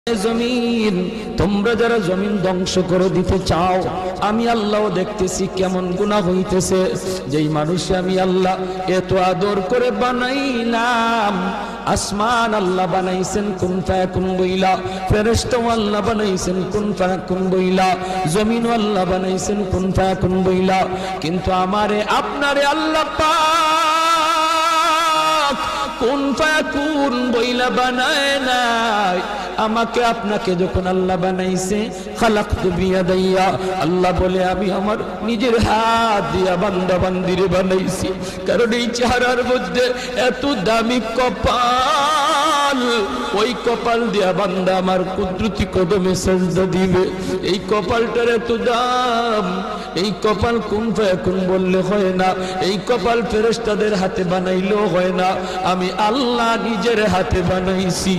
জমিন, তোমরা যারা জমিন ধ্বংস করে দিতে চাও, আমি আল্লাহ দেখতেছি কেমন গুনাহ হইতেছে। যেই মানুষে আমি আল্লাহ এত আদর করে বানাইলাম, আসমান আল্লাহ বানাইছেন কুন ফায়াকুন বইলা, ফেরেশতা আল্লাহ বানাইছেন কুন ফায়াকুন বইলা, জমিন আল্লাহ বানাইছেন কুন ফায়াকুন বইলা, কিন্তু আমারে আপনারে আল্লাহ পাক কুন ফায়াকুন বইলা বানায় নাই। আমাকে আপনাকে যখন আল্লাহ বানাইছে, খালাকতু বিয়াদাইয়া, আল্লাহ বলে আমি আমার নিজের হাত দিয়া বান্দা বান্দিরে বানাইছি। কারণ এই চেহারার মধ্যে এত দামি কপাল, ওই কপাল দিয়া বান্দা আমার কুদরতি কদমে সাজদা দিবে। এই কপালটার এত দাম, এই কপাল কুন ফায়াকুন বললে হয় না, এই কপাল ফেরেশতাদের হাতে বানাইলেও হয় না, আমি আল্লাহ নিজের হাতে বানাইছি।